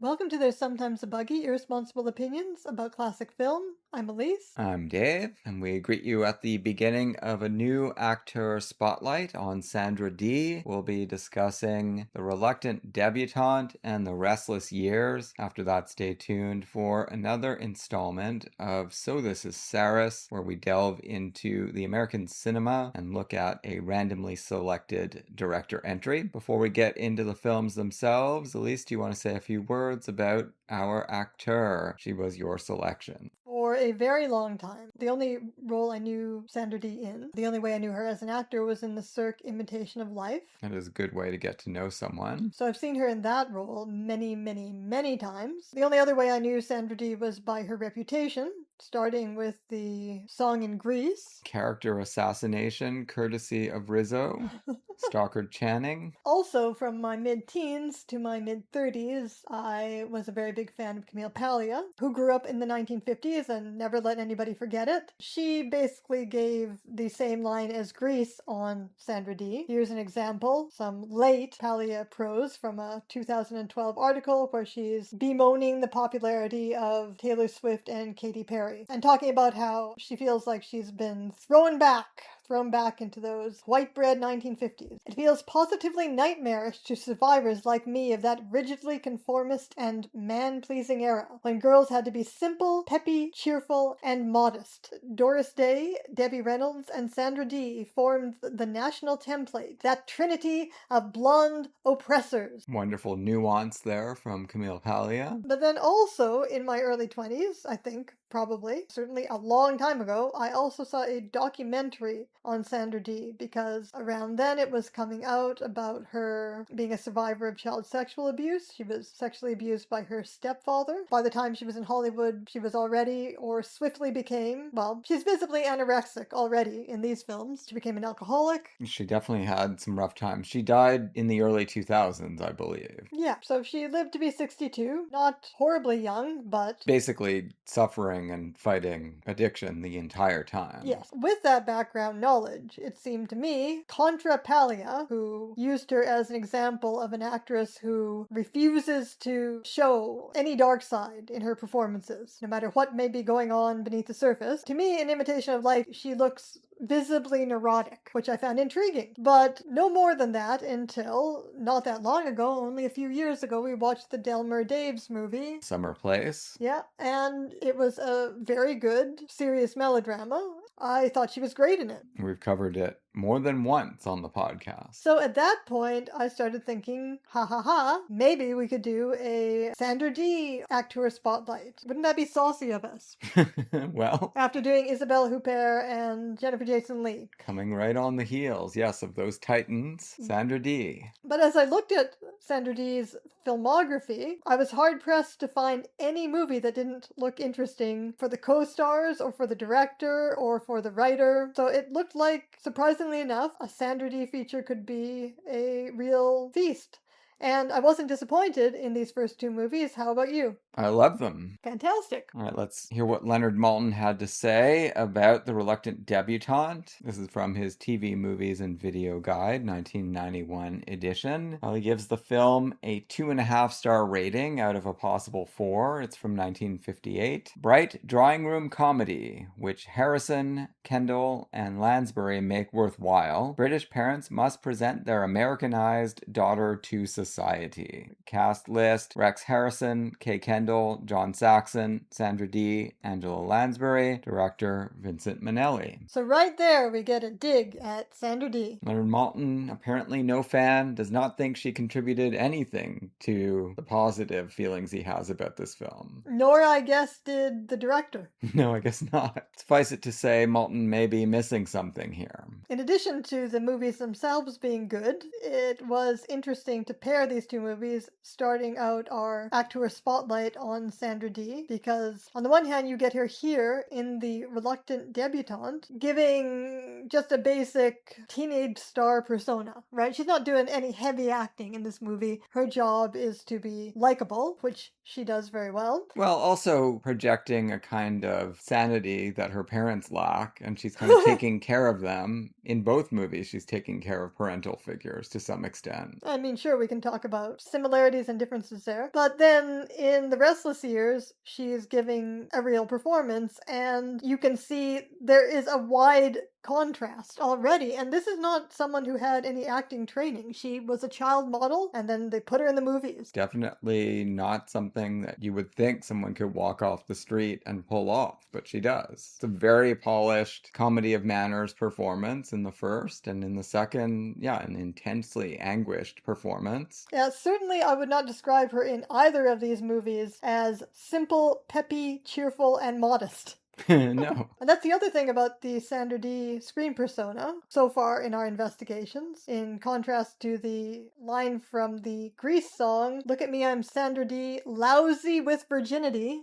Welcome to There's Sometimes a Buggy, Irresponsible Opinions about Classic Film. I'm Elise. I'm Dave, and we greet you at the beginning of a new actor spotlight on Sandra Dee. We'll be discussing The Reluctant Debutante and The Restless Years. After that, stay tuned for another installment of So This Is Sarris, where we delve into the American cinema and look at a randomly selected director entry. Before we get into the films themselves, Elise, do you want to say a few words about our actor? She was your selection. For a very long time, the only role I knew Sandra Dee in, the only way I knew her as an actor was in the Cirque Imitation of Life. That is a good way to get to know someone. So I've seen her in that role many, many, many times. The only other way I knew Sandra Dee was by her reputation, starting with the song in Grease. Character assassination, courtesy of Rizzo. Stockard Channing. Also, from my mid-teens to my mid-30s, I was a very big fan of Camille Paglia, who grew up in the 1950s and never let anybody forget it. She basically gave the same line as Grease on Sandra Dee. Here's an example, some late Paglia prose from a 2012 article where she's bemoaning the popularity of Taylor Swift and Katy Perry, and talking about how she feels like she's been thrown back into those white bread 1950s. It feels positively nightmarish to survivors like me of that rigidly conformist and man-pleasing era, when girls had to be simple, peppy, cheerful, and modest. Doris Day, Debbie Reynolds, and Sandra Dee formed the national template, that trinity of blonde oppressors. Wonderful nuance there from Camille Paglia. But then also, in my early 20s, I think, probably, certainly a long time ago, I also saw a documentary on Sandra Dee, because around then it was coming out about her being a survivor of child sexual abuse. She was sexually abused by her stepfather. By the time she was in Hollywood, she was already, or swiftly became, well, she's visibly anorexic already in these films. She became an alcoholic. She definitely had some rough times. She died in the early 2000s, I believe. Yeah, so she lived to be 62. Not horribly young, but basically suffering and fighting addiction the entire time. Yes. With that background knowledge, it seemed to me, contra Paglia, who used her as an example of an actress who refuses to show any dark side in her performances, no matter what may be going on beneath the surface. To me, in Imitation of Life, she looks visibly neurotic, which I found intriguing. But no more than that until not that long ago, only a few years ago, we watched the Delmer Daves movie. Summer Place. Yeah, and it was a very good, serious melodrama. I thought she was great in it. We've covered it more than once on the podcast. So at that point, I started thinking, maybe we could do a Sandra Dee Acteurist Spotlight. Wouldn't that be saucy of us? Well, after doing Isabelle Huppert and Jennifer Jason Leigh. Coming right on the heels, yes, of those titans, Sandra Dee. But as I looked at Sandra Dee's filmography, I was hard-pressed to find any movie that didn't look interesting for the co-stars or for the director or for the writer. So it looked like, surprisingly enough, a Sandra Dee feature could be a real feast. And I wasn't disappointed in these first two movies. How about you? I love them. Fantastic. All right, let's hear what Leonard Maltin had to say about The Reluctant Debutante. This is from his TV Movies and Video Guide, 1991 edition. He gives the film a 2.5-star rating out of a possible 4. It's from 1958. Bright drawing room comedy, which Harrison, Kendall, and Lansbury make worthwhile. British parents must present their Americanized daughter to society. Cast list: Rex Harrison, Kay Kendall, John Saxon, Sandra Dee, Angela Lansbury, director Vincente Minnelli. So right there we get a dig at Sandra Dee. Leonard Maltin, apparently no fan, does not think she contributed anything to the positive feelings he has about this film. Nor, I guess, did the director. No, I guess not. Suffice it to say, Maltin may be missing something here. In addition to the movies themselves being good, it was interesting to pair compare these two movies, starting out our Acteurist Spotlight on Sandra Dee, because on the one hand, you get her here in the Reluctant Debutante, giving just a basic teenage star persona, right? She's not doing any heavy acting in this movie. Her job is to be likable, which she does very well. Well, also projecting a kind of sanity that her parents lack, and she's kind of taking care of them. In both movies, she's taking care of parental figures to some extent. I mean, sure, we can talk about similarities and differences there. But then in The Restless Years, she's giving a real performance, and you can see there is a wide contrast already. And this is not someone who had any acting training. She was a child model, and then they put her in the movies. Definitely not something that you would think someone could walk off the street and pull off, but she does. It's a very polished comedy of manners performance in the first, and in the second, yeah, an intensely anguished performance. Yeah, certainly I would not describe her in either of these movies as simple, peppy, cheerful, and modest. No. And that's the other thing about the Sandra Dee screen persona so far in our investigations. In contrast to the line from the Grease song, "Look at me, I'm Sandra Dee, lousy with virginity."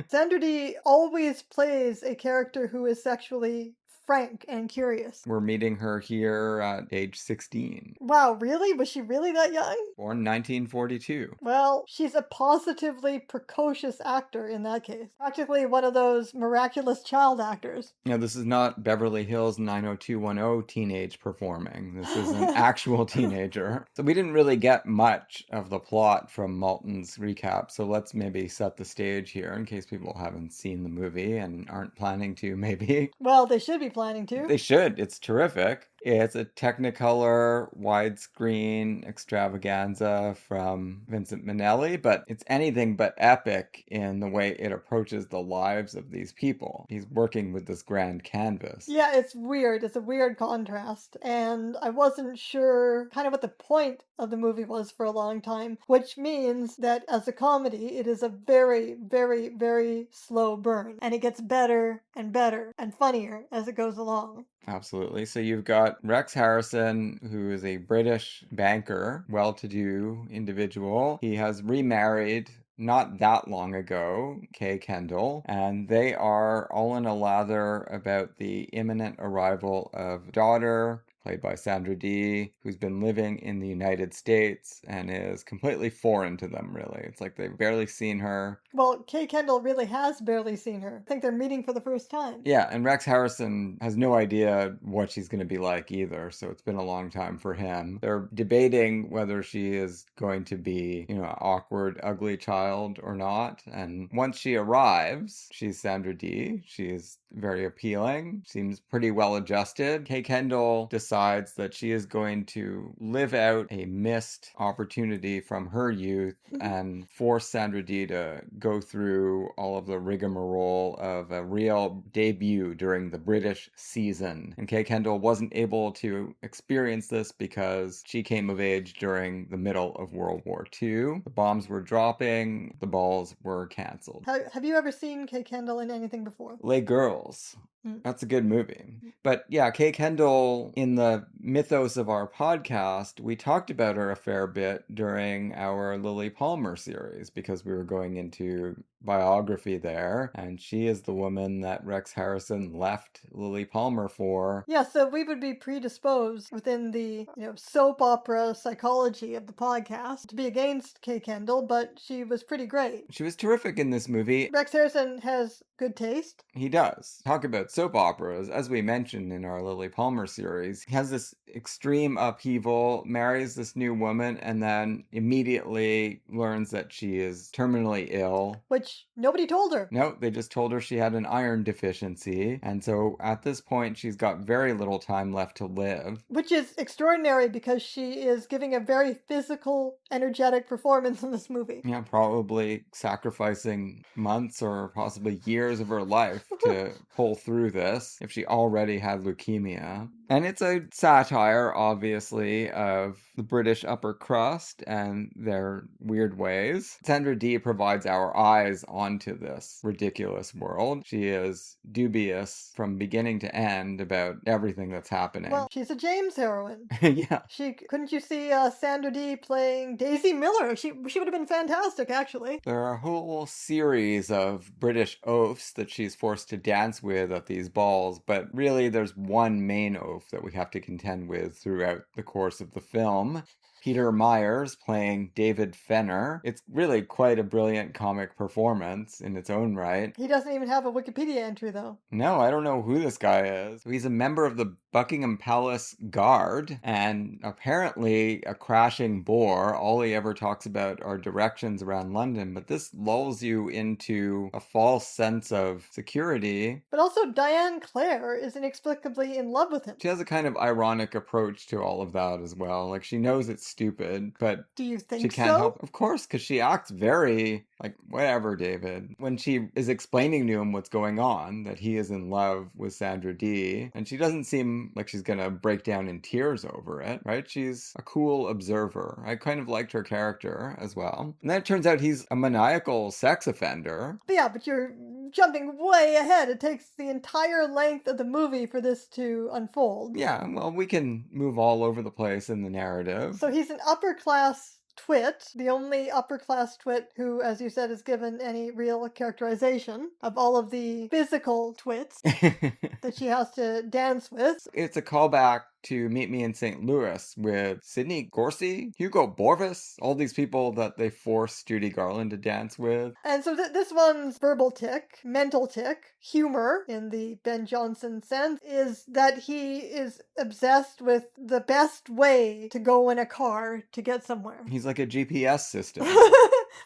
Sandra Dee always plays a character who is sexually frank and curious. We're meeting her here at age 16. Wow, really? Was she really that young? Born 1942. Well, she's a positively precocious actor in that case. Practically one of those miraculous child actors. You know, this is not Beverly Hills 90210 teenage performing. This is an actual teenager. So we didn't really get much of the plot from Malton's recap, so let's maybe set the stage here in case people haven't seen the movie and aren't planning to, maybe. Well, they should be planning to. They should. It's terrific. It's a Technicolor widescreen extravaganza from Vincente Minnelli, but it's anything but epic in the way it approaches the lives of these people. He's working with this grand canvas. Yeah, it's weird. It's a weird contrast. And I wasn't sure kind of what the point of the movie was for a long time, which means that as a comedy, it is a very, very, very slow burn. And it gets better and better and funnier as it goes along. Absolutely. So you've got Rex Harrison, who is a British banker, well-to-do individual. He has remarried not that long ago, Kay Kendall, and they are all in a lather about the imminent arrival of daughter, played by Sandra Dee, who's been living in the United States and is completely foreign to them, really. It's like they've barely seen her. Well, Kay Kendall really has barely seen her. I think they're meeting for the first time. Yeah, and Rex Harrison has no idea what she's going to be like either, so it's been a long time for him. They're debating whether she is going to be, an awkward, ugly child or not, and once she arrives, she's Sandra Dee. She's very appealing, seems pretty well adjusted. Kay Kendall decides that she is going to live out a missed opportunity from her youth and force Sandra Dee to go through all of the rigmarole of a real debut during the British season. And Kay Kendall wasn't able to experience this because she came of age during the middle of World War II. The bombs were dropping, the balls were cancelled. Have you ever seen Kay Kendall in anything before? Les Girls. That's a good movie. But yeah, Kay Kendall, in the mythos of our podcast, we talked about her a fair bit during our Lily Palmer series because we were going into biography there, and she is the woman that Rex Harrison left Lily Palmer for. Yeah, so we would be predisposed within the soap opera psychology of the podcast to be against Kay Kendall, but she was pretty great. She was terrific in this movie. Rex Harrison has good taste. He does. Talk about soap operas, as we mentioned in our Lily Palmer series. He has this extreme upheaval, marries this new woman, and then immediately learns that she is terminally ill. Which nobody told her. No, they just told her she had an iron deficiency. And so at this point, she's got very little time left to live. Which is extraordinary because she is giving a very physical, energetic performance in this movie. Yeah, probably sacrificing months or possibly years of her life to pull through through this if she already had leukemia. And it's a satire, obviously, of the British upper crust and their weird ways. Sandra Dee provides our eyes onto this ridiculous world. She is dubious from beginning to end about everything that's happening. Well, she's a James heroine. Yeah. Couldn't you see Sandra Dee playing Daisy Miller? She would have been fantastic, actually. There are a whole series of British oafs that she's forced to dance with at these balls, but really there's one main oaf that we have to contend with throughout the course of the film. Peter Myers playing David Fenner. It's really quite a brilliant comic performance in its own right. He doesn't even have a Wikipedia entry, though. No, I don't know who this guy is. He's a member of the Buckingham Palace Guard, and apparently a crashing bore. All he ever talks about are directions around London, but this lulls you into a false sense of security. But also, Diane Clare is inexplicably in love with him. She has a kind of ironic approach to all of that as well. Like, she knows it's stupid, but do you think she can't help. Of course, because she acts very like, whatever, David. When she is explaining to him what's going on, that he is in love with Sandra Dee, and she doesn't seem like she's gonna break down in tears over it, right? She's a cool observer. I kind of liked her character as well. And then it turns out he's a maniacal sex offender. But yeah, but you're jumping way ahead. It takes the entire length of the movie for this to unfold. Yeah, well, we can move all over the place in the narrative. So he's an upper class twit, the only upper class twit who, as you said, is given any real characterization of all of the physical twits that she has to dance with. It's a callback to Meet Me in St. Louis with Sidney Gorsey, Hugo Borvis, all these people that they force Judy Garland to dance with. And so this one's verbal tick, mental tick, humor in the Ben Jonson sense, is that he is obsessed with the best way to go in a car to get somewhere. He's like a GPS system.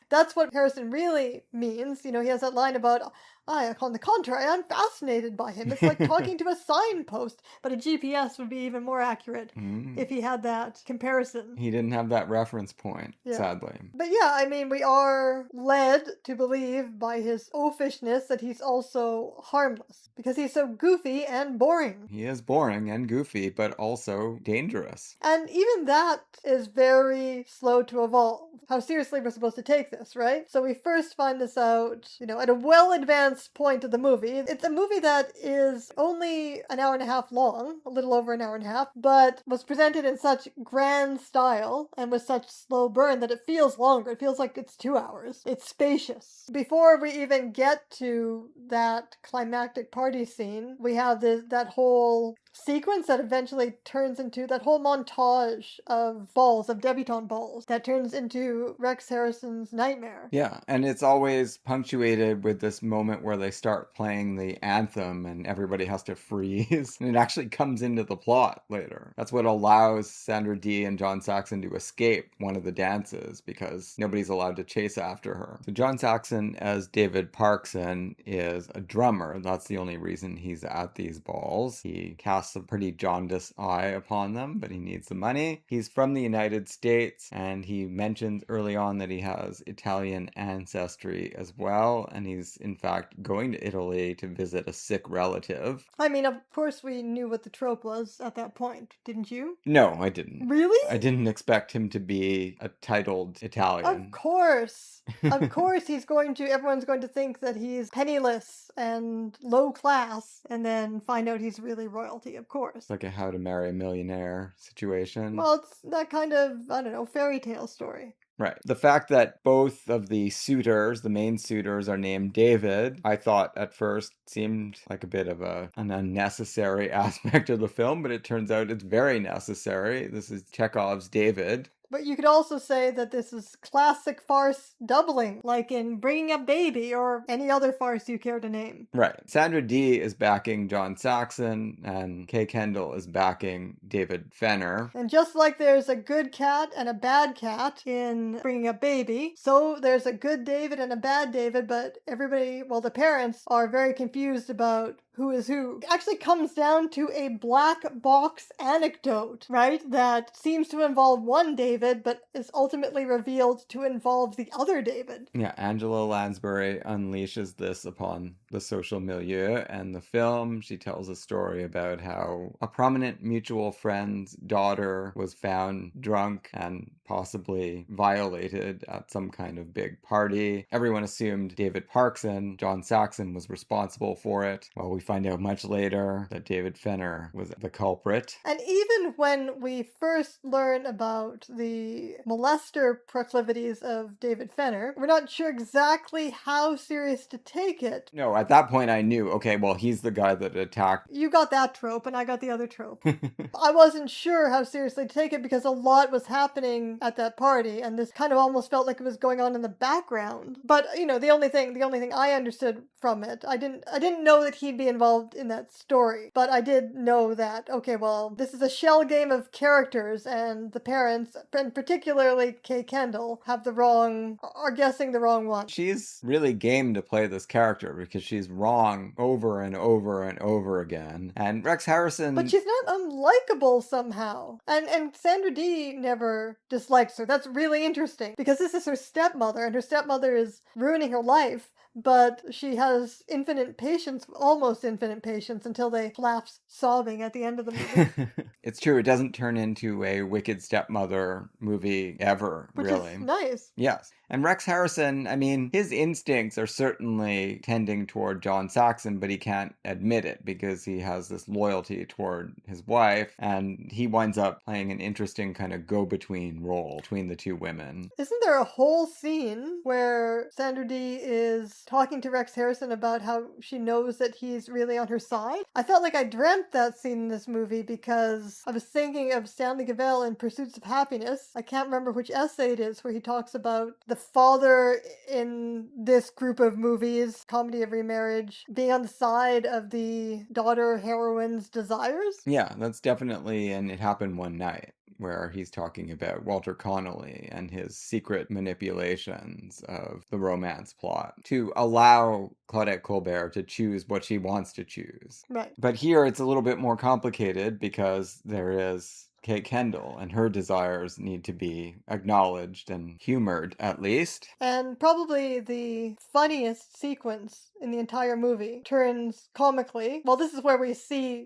That's what Harrison really means. You know, he has that line about, on the contrary, I'm fascinated by him. It's like talking to a signpost. But a GPS would be even more accurate if he had that comparison. He didn't have that reference point, sadly. But yeah, I mean, we are led to believe by his oafishness that he's also harmless. Because he's so goofy and boring. He is boring and goofy, but also dangerous. And even that is very slow to evolve. How seriously we're supposed to take this, right? So we first find this out, at a well-advanced point of the movie. It's a movie that is only an hour and a half long, a little over an hour and a half, but was presented in such grand style and with such slow burn that it feels longer. It feels like it's 2 hours. It's spacious. Before we even get to that climactic party scene, we have that whole sequence that eventually turns into that whole montage of balls, of debutante balls, that turns into Rex Harrison's nightmare. Yeah, and it's always punctuated with this moment where they start playing the anthem and everybody has to freeze. And it actually comes into the plot later. That's what allows Sandra Dee and John Saxon to escape one of the dances, because nobody's allowed to chase after her. So John Saxon as David Parkson is a drummer. That's the only reason he's at these balls. He casts a pretty jaundiced eye upon them, but he needs the money. He's from the United States, and he mentions early on that he has Italian ancestry as well, and he's in fact going to Italy to visit a sick relative. I mean, of course we knew what the trope was at that point, didn't you? No, I didn't. Really? I didn't expect him to be a titled Italian. Of course. Of course everyone's going to think that he's penniless and low class, and then find out he's really royalty, of course. It's like a How to Marry a Millionaire situation. Well, it's that kind of, fairy tale story. Right. The fact that both of the suitors, the main suitors, are named David, I thought at first seemed like a bit of an unnecessary aspect of the film, but it turns out it's very necessary. This is Chekhov's David. But you could also say that this is classic farce doubling, like in Bringing Up Baby or any other farce you care to name. Right. Sandra Dee is backing John Saxon, and Kendall is backing David Fenner. And just like there's a good cat and a bad cat in Bringing Up Baby, so there's a good David and a bad David, but the parents are very confused about who is who actually comes down to a black box anecdote, right? That seems to involve one David, but is ultimately revealed to involve the other David. Yeah, Angela Lansbury unleashes this upon the social milieu, and the film, she tells a story about how a prominent mutual friend's daughter was found drunk and possibly violated at some kind of big party. Everyone assumed David Parkson, John Saxon, was responsible for it. Well, we find out much later that David Fenner was the culprit. And even when we first learn about the molester proclivities of David Fenner, we're not sure exactly how serious to take it. No, at that point I knew, okay, well, he's the guy that attacked. You got that trope, and I got the other trope. I wasn't sure how seriously to take it because a lot was happening at that party, and this kind of almost felt like it was going on in the background. But, you know, the only thing I understood from it, I didn't know that he'd be involved in that story, but I did know that, okay, well, this is a shell game of characters, and the parents, and particularly Kay Kendall, are guessing the wrong one. She's really game to play this character because she's wrong over and over and over again. And Rex Harrison... But she's not unlikable somehow. And Sandra Dee never dislikes her. That's really interesting because this is her stepmother, and her stepmother is ruining her life. But she has infinite patience, almost infinite patience, until they collapse sobbing at the end of the movie. It's true, it doesn't turn into a Wicked Stepmother movie ever, Which really. is nice. Yes. And Rex Harrison, I mean, his instincts are certainly tending toward John Saxon, but he can't admit it because he has this loyalty toward his wife, and he winds up playing an interesting kind of go-between role between the two women. Isn't there a whole scene where Sandra Dee is talking to Rex Harrison about how she knows that he's really on her side? I felt like I dreamt that scene in this movie because I was thinking of Stanley Cavell in Pursuits of Happiness. I can't remember which essay it is where he talks about the father in this group of movies, Comedy of Remarriage, being on the side of the daughter heroine's desires. Yeah, that's definitely, and It Happened One Night, where he's talking about Walter Connolly and his secret manipulations of the romance plot to allow Claudette Colbert to choose what she wants to choose. Right. But here it's a little bit more complicated because there is Kay Kendall, and her desires need to be acknowledged and humored, at least. And probably the funniest sequence in the entire movie turns comically. Well, this is where we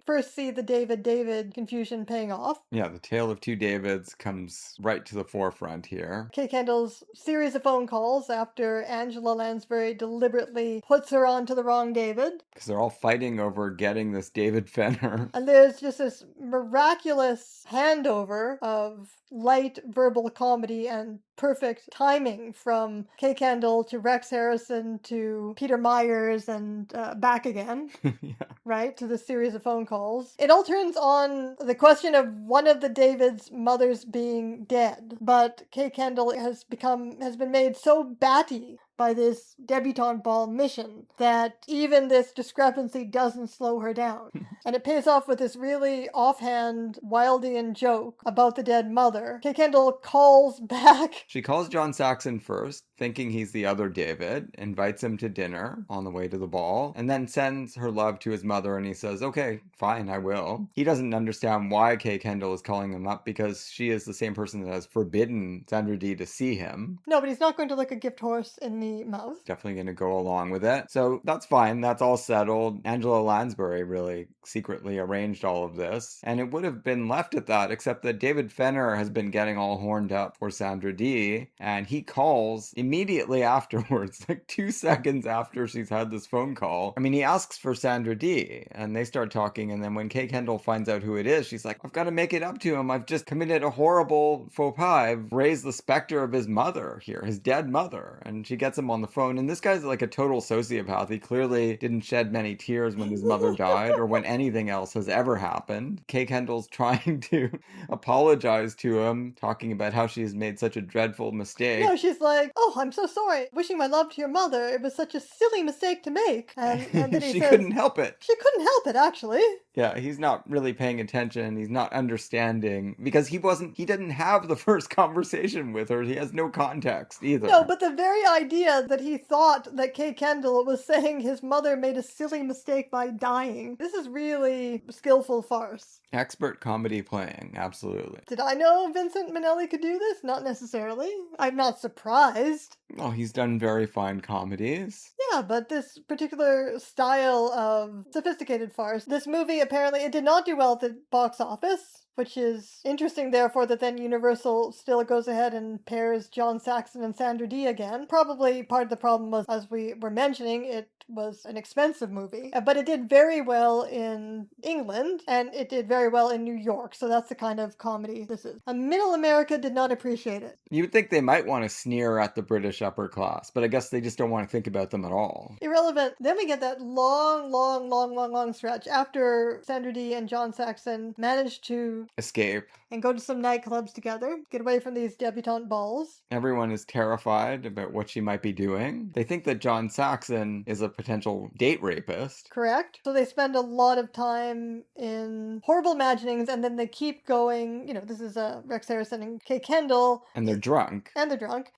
first see the David confusion paying off. Yeah, the tale of two Davids comes right to the forefront here. Kay Kendall's series of phone calls after Angela Lansbury deliberately puts her onto the wrong David. Because they're all fighting over getting this David Fenner. And there's just this miraculous handover of light verbal comedy and perfect timing from Kay Kendall to Rex Harrison to Peter Myers and back again, Yeah. right, to the series of phone calls. It all turns on the question of one of the David's mothers being dead, but Kay Kendall has been made so batty by this debutante ball mission that even this discrepancy doesn't slow her down. And it pays off with this really offhand Wildian joke about the dead mother. Kay Kendall calls back. She calls John Saxon first, thinking he's the other David, invites him to dinner on the way to the ball, and then sends her love to his mother, and he says, okay, fine, I will. He doesn't understand why Kay Kendall is calling him up because she is the same person that has forbidden Sandra Dee to see him. No, but he's not going to lick a gift horse in the mouth. Definitely going to go along with it. So that's fine. That's all settled. Angela Lansbury really secretly arranged all of this. And it would have been left at that, except that David Fenner has been getting all horned up for Sandra Dee. And he calls immediately afterwards, like 2 seconds after she's had this phone call. I mean, he asks for Sandra Dee. And they start talking. And then when Kay Kendall finds out who it is, she's like, I've got to make it up to him. I've just committed a horrible faux pas. I've raised the specter of his mother here, his dead mother. And she gets him on the phone, and this guy's like a total sociopath. He clearly didn't shed many tears when his mother died or when anything else has ever happened. Kay Kendall's trying to apologize to him, talking about how she has made such a dreadful mistake. No, she's like, oh, I'm so sorry. Wishing my love to your mother. It was such a silly mistake to make. And then he She says, couldn't help it. She couldn't help it, actually. Yeah, he's not really paying attention. He's not understanding because he didn't have the first conversation with her. He has no context either. No, but the very idea that he thought that Kay Kendall was saying his mother made a silly mistake by dying. This is really skillful farce. Expert comedy playing, absolutely. Did I know Vincent Minnelli could do this? Not necessarily. I'm not surprised. Well, he's done very fine comedies. Yeah, but this particular style of sophisticated farce, this movie apparently, it did not do well at the box office, which is interesting, therefore, that then Universal still goes ahead and pairs John Saxon and Sandra Dee again. Probably part of the problem was, as we were mentioning, it was an expensive movie, but it did very well in England, and it did very well in New York, so that's the kind of comedy this is. Middle America did not appreciate it. You would think they might want to sneer at the British upper class, but I guess they just don't want to think about them at all. Irrelevant. Then we get that long stretch after Sandra Dee and John Saxon managed to escape and go to some nightclubs together, get away from these debutante balls. Everyone is terrified about what she might be doing. They think that John Saxon is a potential date rapist. Correct. So they spend a lot of time in horrible imaginings, and then they keep going, this is Rex Harrison and Kay Kendall. And they're drunk.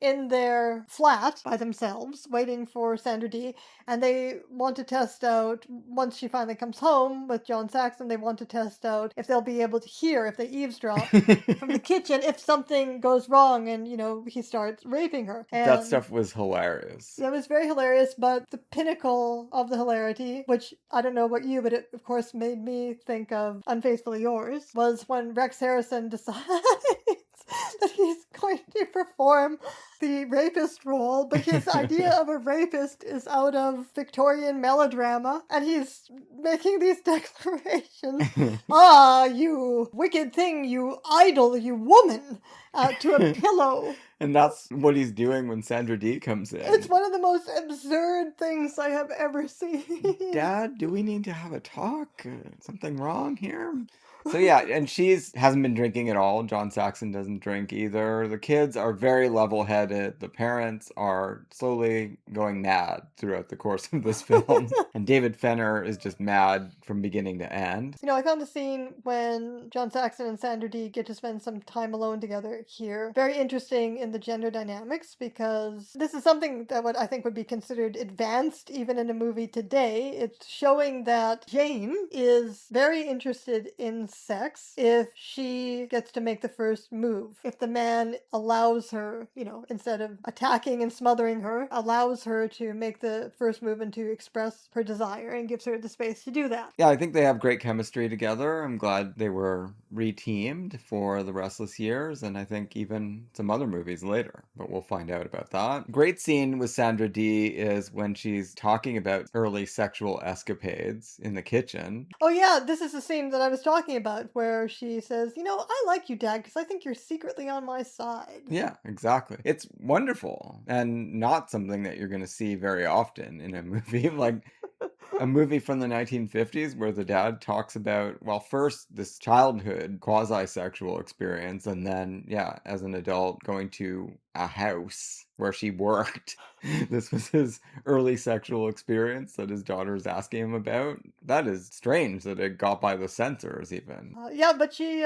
In their flat by themselves, waiting for Sandra Dee, and they want to test out, once she finally comes home with John Saxon, they want to test out if they'll be able to hear, if they eavesdrop from the kitchen, if something goes wrong and, he starts raping her. And that stuff was hilarious. It was very hilarious, but the pinnacle of the hilarity, which I don't know about you, but it of course made me think of Unfaithfully Yours, was when Rex Harrison decides that he's going to perform the rapist role, but his idea of a rapist is out of Victorian melodrama, and he's making these declarations. You wicked thing, you idol, you woman, to a pillow. And that's what he's doing when Sandra Dee comes in. It's one of the most absurd things I have ever seen. Dad, do we need to have a talk? Something wrong here? So yeah, and hasn't been drinking at all. John Saxon doesn't drink either. The kids are very level-headed. The parents are slowly going mad throughout the course of this film. And David Fenner is just mad from beginning to end. I found the scene when John Saxon and Sandra Dee get to spend some time alone together here very interesting in the gender dynamics, because this is something that I think would be considered advanced even in a movie today. It's showing that Jane is very interested in sex if she gets to make the first move. If the man allows her, instead of attacking and smothering her, allows her to make the first move and to express her desire and gives her the space to do that. Yeah, I think they have great chemistry together. I'm glad they were re-teamed for The Restless Years, and I think even some other movies later, but we'll find out about that. Great scene with Sandra Dee is when she's talking about early sexual escapades in the kitchen. Oh yeah, this is the scene that I was talking about, where she says, I like you, Dad, because I think you're secretly on my side. Yeah, exactly. It's wonderful, and not something that you're going to see very often in a movie. Like a movie from the 1950s where the dad talks about, first this childhood quasi-sexual experience, and then, as an adult going to a house where she worked. This was his early sexual experience that his daughter is asking him about. That is strange that it got by the censors even. But she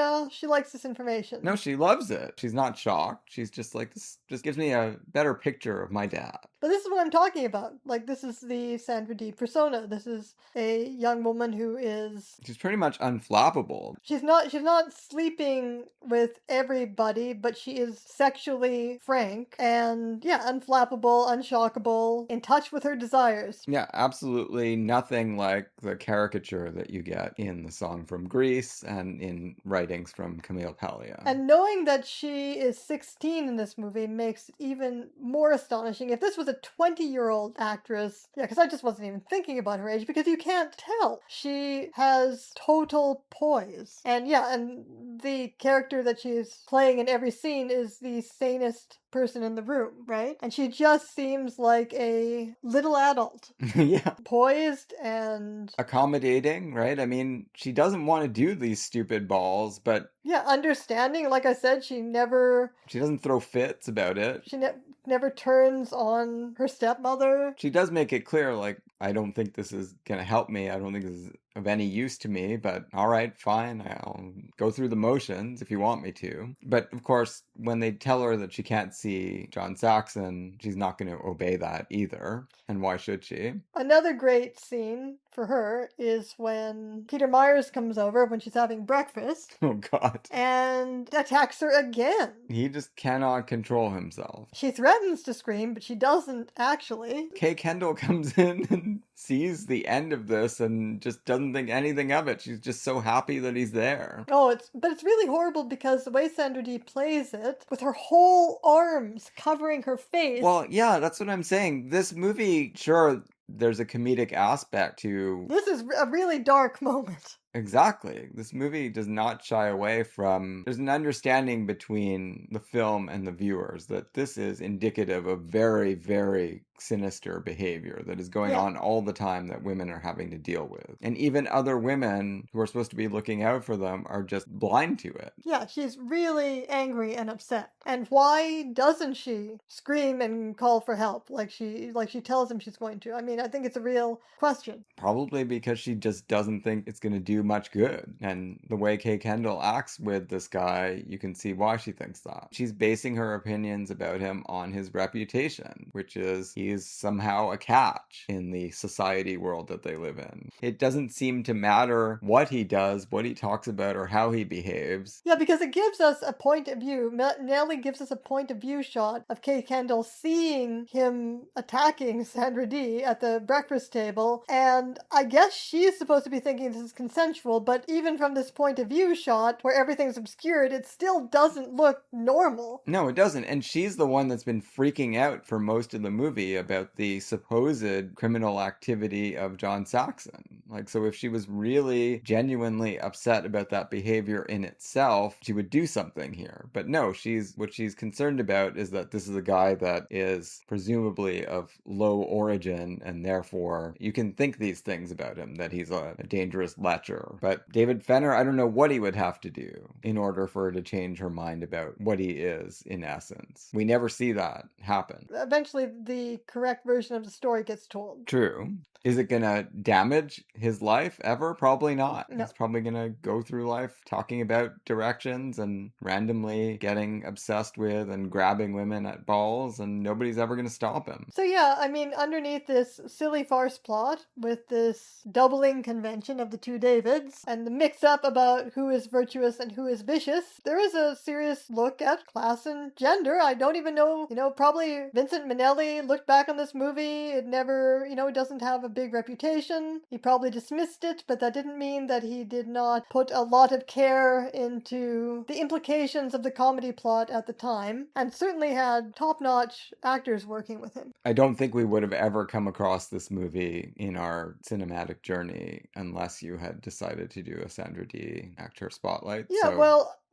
likes this information. No, she loves it. She's not shocked. She's just like, this just gives me a better picture of my dad. But this is what I'm talking about. Like, this is the Sandra Dee persona. This is a young woman who is... She's pretty much unflappable. She's not sleeping with everybody, but she is sexually frank and, unflappable, unshockable, in touch with her desires. Yeah, absolutely nothing like the caricature that you get in The Song from Greece and in writings from Camille Paglia. And knowing that she is 16 in this movie makes it even more astonishing. If this was a 20-year-old actress, because I just wasn't even thinking about her age, because you can't tell. She has total poise. And and the character that she's playing in every scene is the sanest person in the room, right? And she just seems like a little adult. Yeah. Poised and... accommodating, right? I mean, she doesn't want to do these stupid balls, but... yeah, understanding. Like I said, she doesn't throw fits about it. She never turns on her stepmother. She does make it clear, like, I don't think this is going to help me. I don't think this is of any use to me, but all right, fine. I'll go through the motions if you want me to. But of course, when they tell her that she can't see John Saxon, she's not going to obey that either. And why should she? Another great scene for her is when Peter Myers comes over when she's having breakfast Oh, God. and attacks her again. He just cannot control himself. She threatens to scream, but she doesn't actually. Kay Kendall comes in and sees the end of this and just doesn't think anything of it. She's just so happy that he's there. Oh, it's really horrible because the way Sandra Dee plays it, with her whole arms covering her face. Well, yeah, that's what I'm saying. This movie, sure, there's a comedic aspect to... This is a really dark moment. Exactly. This movie does not shy away from... There's an understanding between the film and the viewers that this is indicative of very, very sinister behavior that is going on all the time that women are having to deal with. And even other women who are supposed to be looking out for them are just blind to it. Yeah, she's really angry and upset. And why doesn't she scream and call for help like she tells him she's going to? I mean, I think it's a real question. Probably because she just doesn't think it's going to do much good. And the way Kay Kendall acts with this guy, you can see why she thinks that. She's basing her opinions about him on his reputation, which is he's somehow a catch in the society world that they live in. It doesn't seem to matter what he does, what he talks about, or how he behaves. Yeah, because it gives us a point of view. Nellie gives us a point of view shot of Kay Kendall seeing him attacking Sandra Dee at the breakfast table, and I guess she's supposed to be thinking this is consensual, but even from this point of view shot, where everything's obscured, it still doesn't look normal. No, it doesn't. And she's the one that's been freaking out for most of the movie about the supposed criminal activity of John Saxon. Like, so if she was really genuinely upset about that behavior in itself, she would do something here. But no, what she's concerned about is that this is a guy that is presumably of low origin, and therefore you can think these things about him, that he's a dangerous lecher. But David Fenner, I don't know what he would have to do in order for her to change her mind about what he is in essence. We never see that happen. Eventually, the correct version of the story gets told. True. Is it going to damage his life ever? Probably not. No. He's probably going to go through life talking about directions and randomly getting obsessed with and grabbing women at balls, and nobody's ever going to stop him. So yeah, I mean, underneath this silly farce plot with this doubling convention of the two Davids and the mix-up about who is virtuous and who is vicious, there is a serious look at class and gender. I don't even know, probably Vincent Minnelli looked back on this movie. It never, it doesn't have a big reputation. He probably dismissed it, but that didn't mean that he did not put a lot of care into the implications of the comedy plot at the time, and certainly had top-notch actors working with him. I don't think we would have ever come across this movie in our cinematic journey unless you had decided to do a Sandra Dee Acteurist Spotlight. Yeah, so...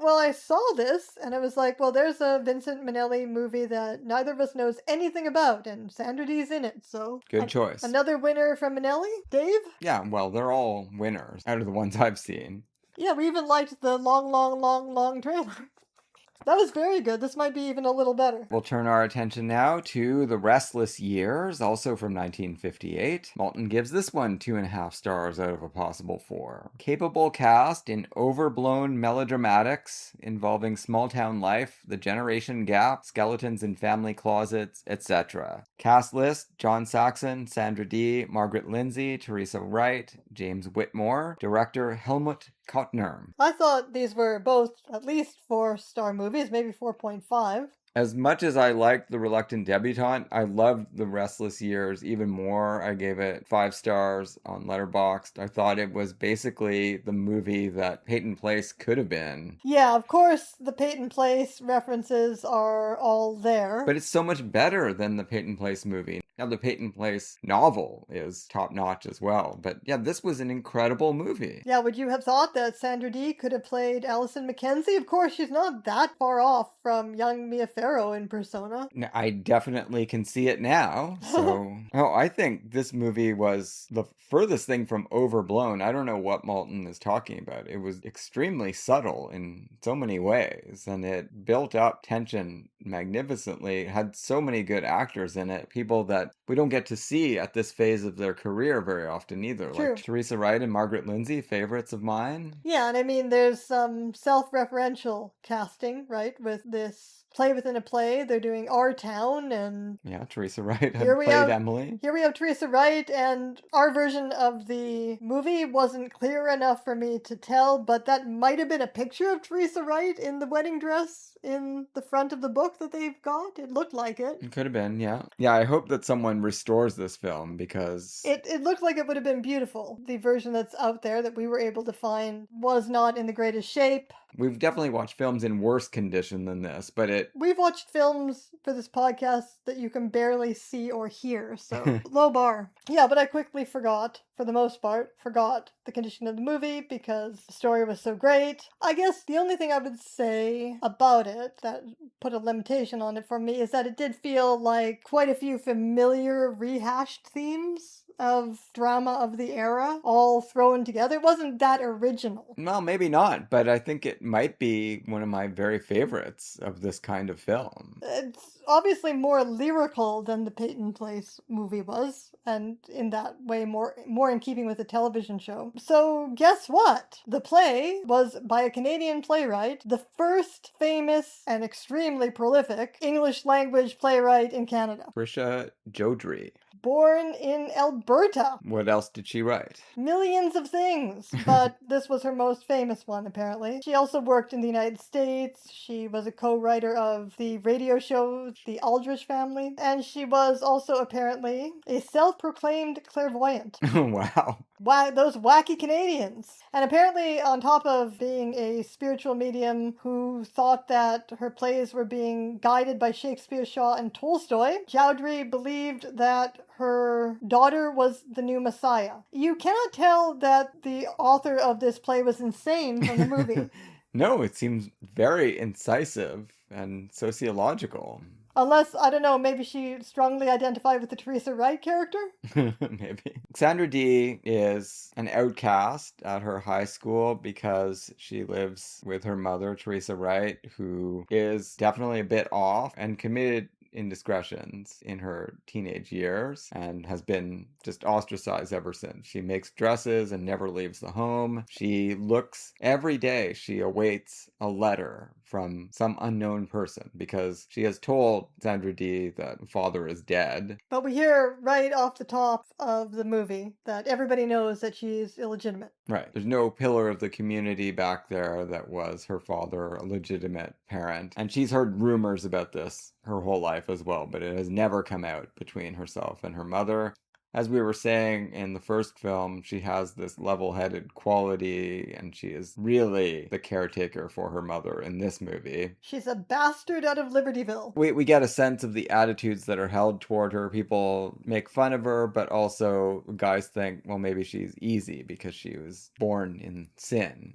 Well, I saw this, and I was like, well, there's a Vincent Minnelli movie that neither of us knows anything about, and Sandra Dee's in it, so... Good choice. Another winner from Minnelli? Dave? Yeah, well, they're all winners out of the ones I've seen. Yeah, we even liked the long trailer. That was very good. This might be even a little better. We'll turn our attention now to The Restless Years, also from 1958. Maltin gives this one 2.5 stars out of a possible 4. Capable cast in overblown melodramatics involving small-town life, the generation gap, skeletons in family closets, etc. Cast list: John Saxon, Sandra Dee, Margaret Lindsay, Teresa Wright, James Whitmore. Director Helmut Käutner. I thought these were both at least 4-star movies, maybe 4.5. As much as I liked The Reluctant Debutante, I loved The Restless Years even more. I gave it 5 stars on Letterboxd. I thought it was basically the movie that Peyton Place could have been. Yeah, of course, the Peyton Place references are all there. But it's so much better than the Peyton Place movie. Now, the Peyton Place novel is top-notch as well. But yeah, this was an incredible movie. Yeah, would you have thought that Sandra Dee could have played Allison Mackenzie? Of course, she's not that far off from young Mia Farrow in Persona. I definitely can see it now. So, I think this movie was the furthest thing from overblown. I don't know what Maltin is talking about. It was extremely subtle in so many ways, and it built up tension magnificently. It had so many good actors in it, people that we don't get to see at this phase of their career very often either. True. Like Teresa Wright and Margaret Lindsay, favorites of mine. Yeah, and I mean, there's some self-referential casting, right? With this play within a play. They're doing Our Town, and Yeah, Teresa Wright had Here we played have- Emily. here we have Teresa Wright, and our version of the movie wasn't clear enough for me to tell, but that might have been a picture of Teresa Wright in the wedding dress in the front of the book that they've got. It looked like it. It could have been, yeah. Yeah, I hope that someone restores this film because It looked like it would have been beautiful. The version that's out there that we were able to find was not in the greatest shape. we've definitely watched films in worse condition than this, but We've watched films for this podcast that you can barely see or hear, so low bar. Yeah, but I quickly forgot, for the most part, the condition of the movie because the story was so great. I guess the only thing I would say about it that put a limitation on it for me is that it did feel like quite a few familiar rehashed themes of drama of the era all thrown together. It wasn't that original. well, maybe not, but I think it might be one of my very favorites of this kind of film. It's obviously more lyrical than the Peyton Place movie was, and in that way more in keeping with the television show. So guess what? The play was by a Canadian playwright, the first famous and extremely prolific English language playwright in Canada. Trisha Jodrey. Born in Alberta. What else did she write? Millions of things, but this was her most famous one, apparently. She also worked in the United States. She was a co-writer of the radio show The Aldrich Family, and she was also apparently a self-proclaimed clairvoyant. Wow. Those wacky Canadians. And apparently, on top of being a spiritual medium who thought that her plays were being guided by Shakespeare, Shaw, and Tolstoy, Chowdhury believed that her daughter was the new Messiah. You cannot tell that the author of this play was insane from the movie. No, it seems very incisive and sociological. Unless, I don't know, maybe she strongly identified with the Teresa Wright character? Maybe. Sandra Dee is an outcast at her high school because she lives with her mother, Teresa Wright, who is definitely a bit off and committed indiscretions in her teenage years and has been just ostracized ever since. She makes dresses and never leaves the home. She looks every day, she awaits a letter from some unknown person because she has told Sandra Dee that father is dead. But we hear right off the top of the movie that everybody knows that she's illegitimate. Right. There's no pillar of the community back there that was her father, a legitimate parent. And she's heard rumors about this her whole life as well, but it has never come out between herself and her mother. As we were saying in the first film, she has this level-headed quality, and she is really the caretaker for her mother in this movie. She's a bastard out of Libertyville. We get a sense of the attitudes that are held toward her. People make fun of her, but also guys think, well, maybe she's easy because she was born in sin.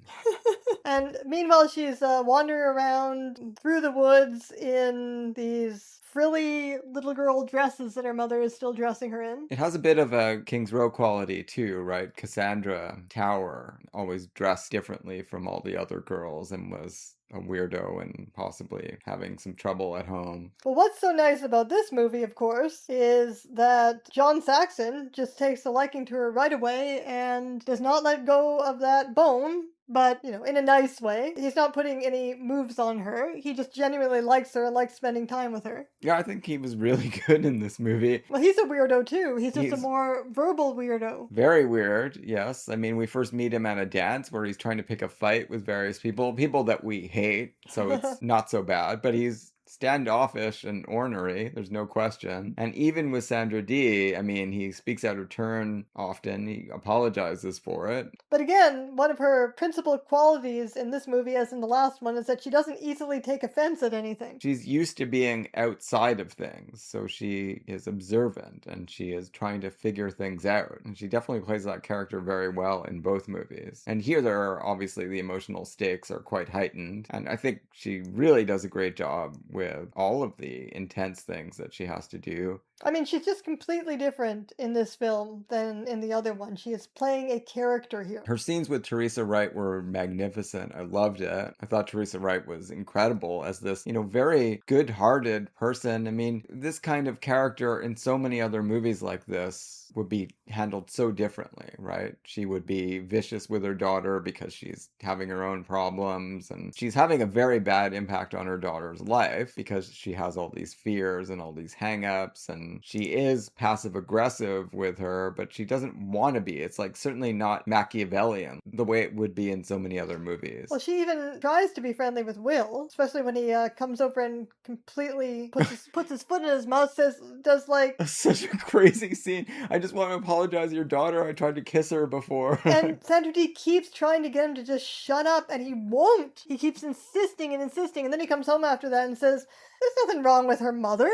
And meanwhile, she's wandering around through the woods in these frilly little girl dresses that her mother is still dressing her in. It has a bit of a King's Row quality too, right? Cassandra Tower always dressed differently from all the other girls and was a weirdo and possibly having some trouble at home. Well, what's so nice about this movie, of course, is that John Saxon just takes a liking to her right away and does not let go of that bone. But, in a nice way. He's not putting any moves on her. He just genuinely likes her and likes spending time with her. Yeah, I think he was really good in this movie. Well, he's a weirdo too. He's a more verbal weirdo. Very weird, yes. I mean, we first meet him at a dance where he's trying to pick a fight with various people that we hate, so it's not so bad. But he's standoffish and ornery, there's no question. And even with Sandra Dee, I mean, he speaks out of turn often. He apologizes for it. But again, one of her principal qualities in this movie, as in the last one, is that she doesn't easily take offense at anything. She's used to being outside of things, so she is observant and she is trying to figure things out. And she definitely plays that character very well in both movies. And here obviously the emotional stakes are quite heightened. And I think she really does a great job with with all of the intense things that she has to do. I mean, she's just completely different in this film than in the other one. She is playing a character here. Her scenes with Teresa Wright were magnificent. I loved it. I thought Teresa Wright was incredible as this, very good-hearted person. I mean, this kind of character in so many other movies like this would be handled so differently, right? She would be vicious with her daughter because she's having her own problems, and she's having a very bad impact on her daughter's life because she has all these fears and all these hang-ups, and she is passive-aggressive with her, but she doesn't want to be. It's like certainly not Machiavellian the way it would be in so many other movies. Well, she even tries to be friendly with Will, especially when he comes over and completely puts his foot in his mouth, does like... That's such a crazy scene. I just want to apologize to your daughter. I tried to kiss her before. And Sandra Dee keeps trying to get him to just shut up, and he won't. He keeps insisting, and then he comes home after that and says, "There's nothing wrong with her mother."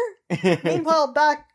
Meanwhile, back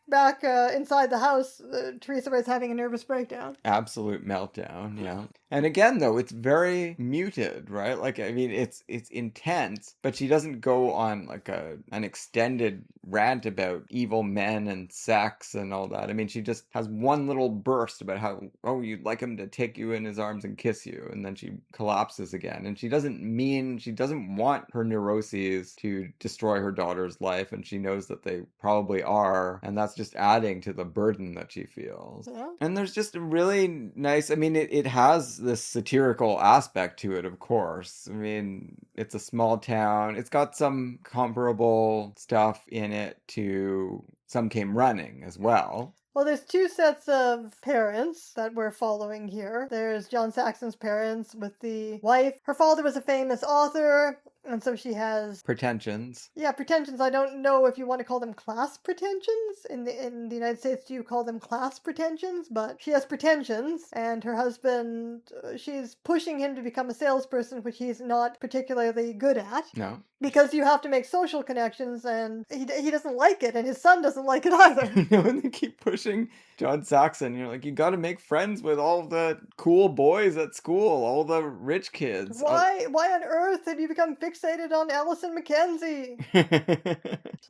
inside the house, Teresa Wright's having a nervous breakdown. Absolute meltdown, yeah. And again, though, it's very muted, right? Like, I mean, it's intense, but she doesn't go on like an extended rant about evil men and sex and all that. I mean, she just has one little burst about how, you'd like him to take you in his arms and kiss you, and then she collapses again. And she doesn't want her neuroses to destroy her daughter's life, and she knows that they probably are, and that's just adding to the burden that she feels. Yeah. And there's just a really nice, I mean, it has this satirical aspect to it, of course. I mean, it's a small town. It's got some comparable stuff in it to Some Came Running as well. Well, there's two sets of parents that we're following here. There's John Saxon's parents with the wife. Her father was a famous author, and so she has... pretensions. Yeah, pretensions. I don't know if you want to call them class pretensions. In the United States, do you call them class pretensions? But she has pretensions, and her husband, she's pushing him to become a salesperson, which he's not particularly good at. No. Because you have to make social connections, and he doesn't like it, and his son doesn't like it either. No, and they keep pushing John Saxon. You're like, you got to make friends with all the cool boys at school, all the rich kids. Why on earth have you become fixated on Allison Mackenzie?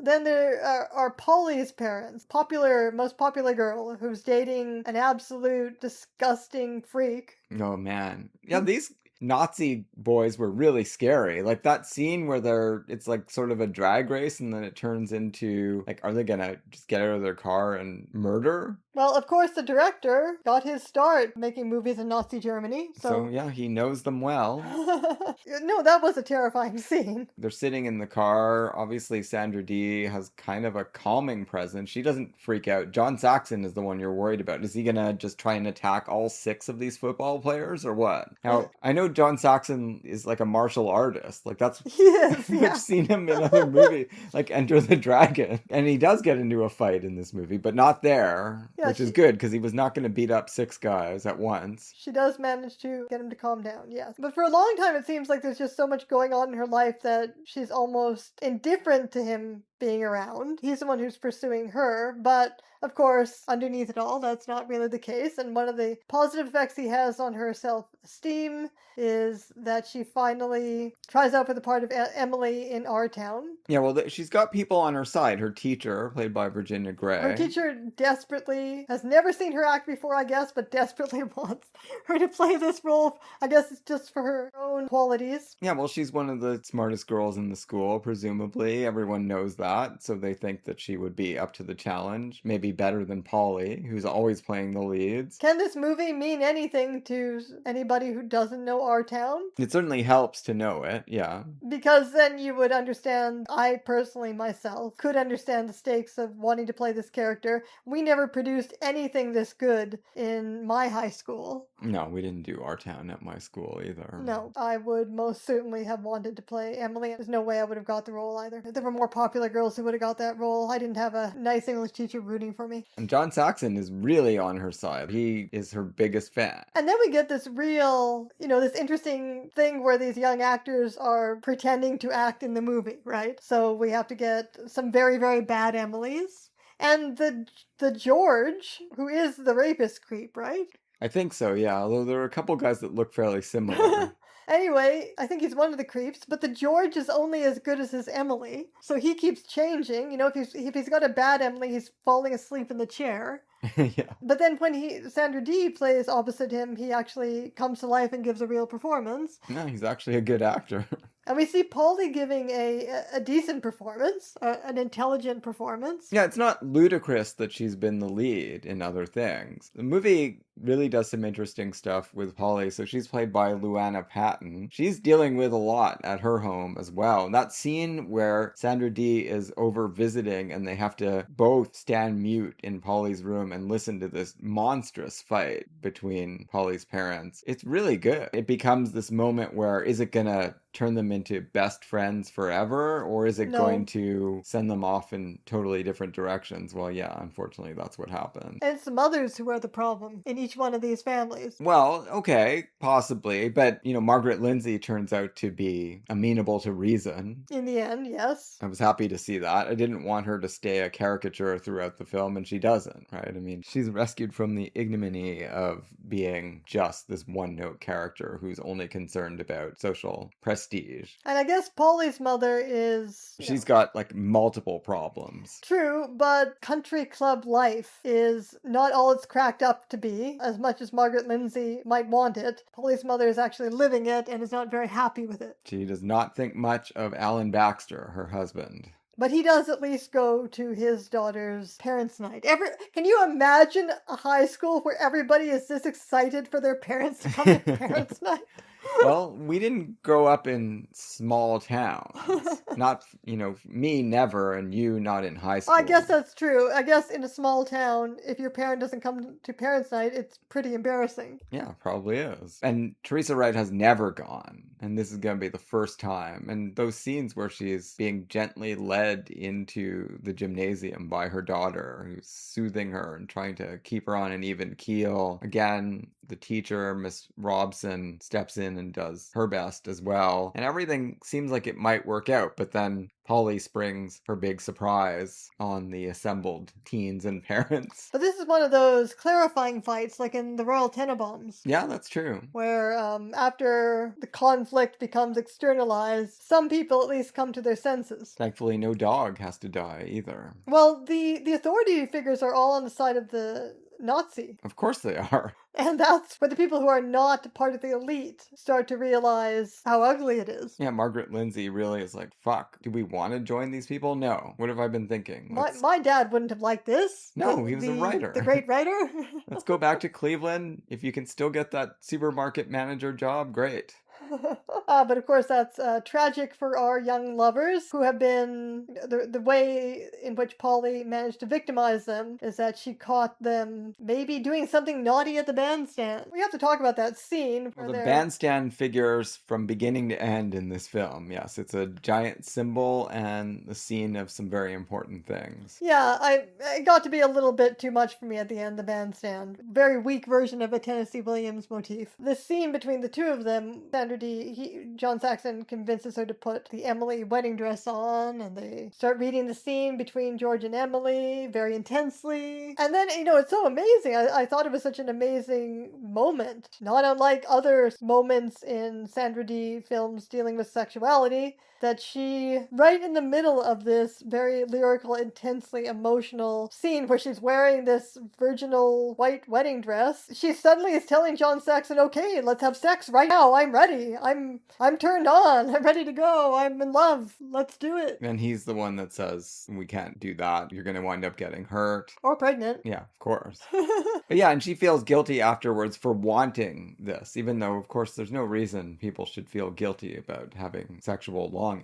Then there are Polly's parents, most popular girl who's dating an absolute disgusting freak. Oh, man. Yeah, these Nazi boys were really scary. Like that scene where it's like sort of a drag race and then it turns into like, are they gonna just get out of their car and murder? Well, of course, the director got his start making movies in Nazi Germany. So yeah, he knows them well. No, that was a terrifying scene. They're sitting in the car. Obviously, Sandra Dee has kind of a calming presence. She doesn't freak out. John Saxon is the one you're worried about. Is he gonna just try and attack all 6 of these football players or what? Now, I know John Saxon is like a martial artist. Like that's... He is, yeah. I've seen him in other movies, like Enter the Dragon. And he does get into a fight in this movie, but not there. Yeah, which is good, because he was not going to beat up 6 guys at once. She does manage to get him to calm down, yes. But for a long time, it seems like there's just so much going on in her life that she's almost indifferent to him being around. He's the one who's pursuing her, but of course, underneath it all, that's not really the case. And one of the positive effects he has on her self-esteem is that she finally tries out for the part of Emily in Our Town. Yeah, well, she's got people on her side. Her teacher, played by Virginia Gray. Her teacher desperately has never seen her act before, I guess, but desperately wants her to play this role. I guess it's just for her own qualities. Yeah, well, she's one of the smartest girls in the school, presumably. Everyone knows that, so they think that she would be up to the challenge. Maybe better than Polly, who's always playing the leads. Can this movie mean anything to anybody who doesn't know Our Town? It certainly helps to know it, yeah. Because then you would understand, I personally myself could understand the stakes of wanting to play this character. We never produced anything this good in my high school. No, we didn't do Our Town at my school either. No, I would most certainly have wanted to play Emily. There's no way I would have got the role either. There were more popular girls who would have got that role. I didn't have a nice English teacher rooting for me. And John Saxon is really on her side. He is her biggest fan. And then we get this real, this interesting thing where these young actors are pretending to act in the movie, right? So we have to get some very, very bad Emilys. And the George, who is the rapist creep, right? I think so, yeah. Although there are a couple guys that look fairly similar. Anyway, I think he's one of the creeps, but the George is only as good as his Emily. So he keeps changing. You know, if he's got a bad Emily, he's falling asleep in the chair. Yeah. But then when Sandra Dee plays opposite him, he actually comes to life and gives a real performance. No, he's actually a good actor. And we see Paulie giving a decent performance, an intelligent performance. Yeah, it's not ludicrous that she's been the lead in other things. The movie really does some interesting stuff with Polly. So she's played by Luana Patton. She's dealing with a lot at her home as well. And that scene where Sandra Dee is over visiting and they have to both stand mute in Polly's room and listen to this monstrous fight between Polly's parents, it's really good. It becomes this moment where, is it gonna turn them into best friends forever, or is it going to send them off in totally different directions? Well, yeah, unfortunately, that's what happened. And it's the mothers who are the problem in each one of these families. Well, okay, possibly, but, Margaret Lindsay turns out to be amenable to reason. In the end, yes. I was happy to see that. I didn't want her to stay a caricature throughout the film, and she doesn't, right? I mean, she's rescued from the ignominy of being just this one-note character who's only concerned about social prestige. And I guess Polly's mother is... She's got, multiple problems. True, but country club life is not all it's cracked up to be, as much as Margaret Lindsay might want it. Polly's mother is actually living it and is not very happy with it. She does not think much of Alan Baxter, her husband. But he does at least go to his daughter's parents' night. Can you imagine a high school where everybody is this excited for their parents to come to parents' night? Well, we didn't grow up in small towns. Not, me never, and you not in high school. I guess that's true. I guess in a small town, if your parent doesn't come to parents' night, it's pretty embarrassing. Yeah, probably is. And Teresa Wright has never gone, and this is going to be the first time. And those scenes where she's being gently led into the gymnasium by her daughter, who's soothing her and trying to keep her on an even keel. Again, the teacher, Miss Robson, steps in and does her best as well. And everything seems like it might work out, but then Polly springs her big surprise on the assembled teens and parents. But this is one of those clarifying fights, like in the Royal Tenenbaums. Yeah, that's true. Where after the conflict becomes externalized, some people at least come to their senses. Thankfully, no dog has to die either. Well, the authority figures are all on the side of the Nazi. Of course they are. And that's where the people who are not part of the elite start to realize how ugly it is. Yeah, Margaret Lindsay really is like, fuck, do we want to join these people? No. What have I been thinking? My dad wouldn't have liked this. No, he was a writer. The great writer. Let's go back to Cleveland. If you can still get that supermarket manager job, great. But of course that's tragic for our young lovers who have been... The way in which Polly managed to victimize them is that she caught them maybe doing something naughty at the bandstand. We have to talk about that scene. Well, the bandstand figures from beginning to end in this film. Yes, it's a giant symbol and the scene of some very important things. Yeah, it got to be a little bit too much for me at the end, the bandstand. Very weak version of a Tennessee Williams motif. The scene between the two of them, Sandra Dee, John Saxon convinces her to put the Emily wedding dress on, and they start reading the scene between George and Emily very intensely. And then, it's so amazing. I thought it was such an amazing moment. Not unlike other moments in Sandra Dee films dealing with sexuality, that she, right in the middle of this very lyrical, intensely emotional scene where she's wearing this virginal white wedding dress, she suddenly is telling John Saxon, okay, let's have sex right now. I'm ready. I'm turned on. I'm ready to go. I'm in love. Let's do it. And he's the one that says, we can't do that. You're going to wind up getting hurt. Or pregnant. Yeah, of course. But yeah, and she feels guilty afterwards for wanting this, even though, of course, there's no reason people should feel guilty about having sexual longings.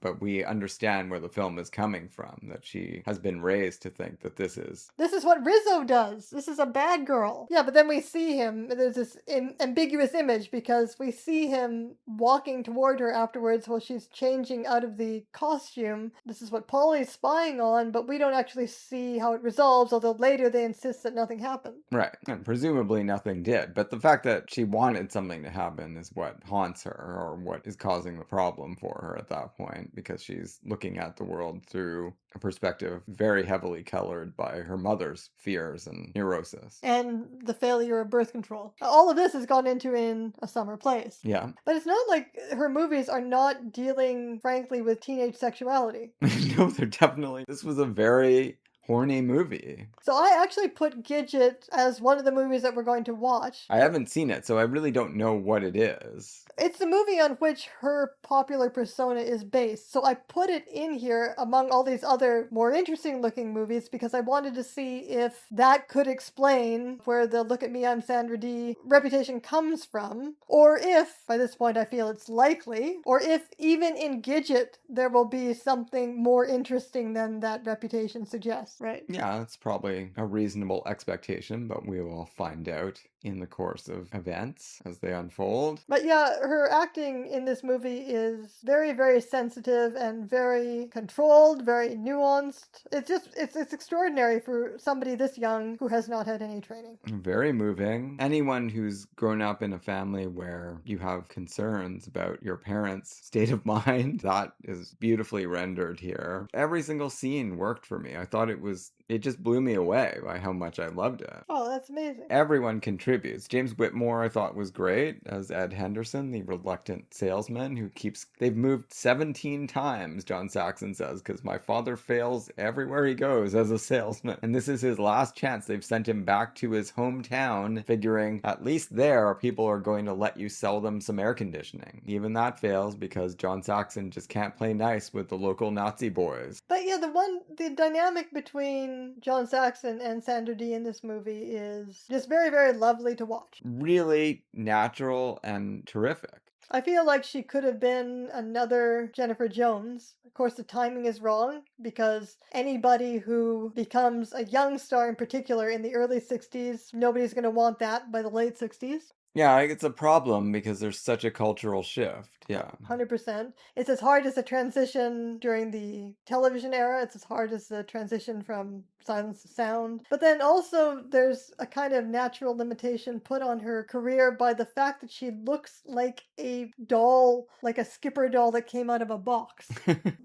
But we understand where the film is coming from, that she has been raised to think that this is what Rizzo does. This is a bad girl. Yeah, but then we see him, there's this ambiguous image because we see him walking toward her afterwards while she's changing out of the costume. This is what Polly's spying on, but we don't actually see how it resolves, although later they insist that nothing happened. Right, and presumably nothing did. But the fact that she wanted something to happen is what haunts her, or what is causing the problem for her at that point, because she's looking at the world through a perspective very heavily colored by her mother's fears and neurosis. And the failure of birth control. All of this is gone into in A Summer Place. Yeah. But it's not like her movies are not dealing, frankly, with teenage sexuality. No, they're definitely... This was a very horny movie. So I actually put Gidget as one of the movies that we're going to watch. I haven't seen it, so I really don't know what it is. It's the movie on which her popular persona is based, so I put it in here among all these other more interesting looking movies because I wanted to see if that could explain where the "Look at Me, I'm Sandra Dee" reputation comes from, or if, by this point I feel it's likely, or if even in Gidget there will be something more interesting than that reputation suggests, right? Yeah, that's probably a reasonable expectation, but we will find out in the course of events as they unfold. But yeah, her acting in this movie is very, very sensitive and very controlled, very nuanced. It's extraordinary for somebody this young who has not had any training. Very moving. Anyone who's grown up in a family where you have concerns about your parents' state of mind, that is beautifully rendered here. Every single scene worked for me. I thought it just blew me away by how much I loved it. Oh, that's amazing. Everyone contributes. James Whitmore I thought was great as Ed Henderson, the reluctant salesman they've moved 17 times, John Saxon says, because my father fails everywhere he goes as a salesman. And this is his last chance. They've sent him back to his hometown, figuring at least there people are going to let you sell them some air conditioning. Even that fails because John Saxon just can't play nice with the local Nazi boys. But yeah, the dynamic between John Saxon and Sandra Dee in this movie is just very, very lovely to watch. Really natural and terrific. I feel like she could have been another Jennifer Jones. Of course, the timing is wrong because anybody who becomes a young star in particular in the early 60s, nobody's going to want that by the late 60s. Yeah, it's a problem because there's such a cultural shift. Yeah. 100%. It's as hard as the transition during the television era. It's as hard as the transition from silence to sound. But then also there's a kind of natural limitation put on her career by the fact that she looks like a doll, like a Skipper doll that came out of a box.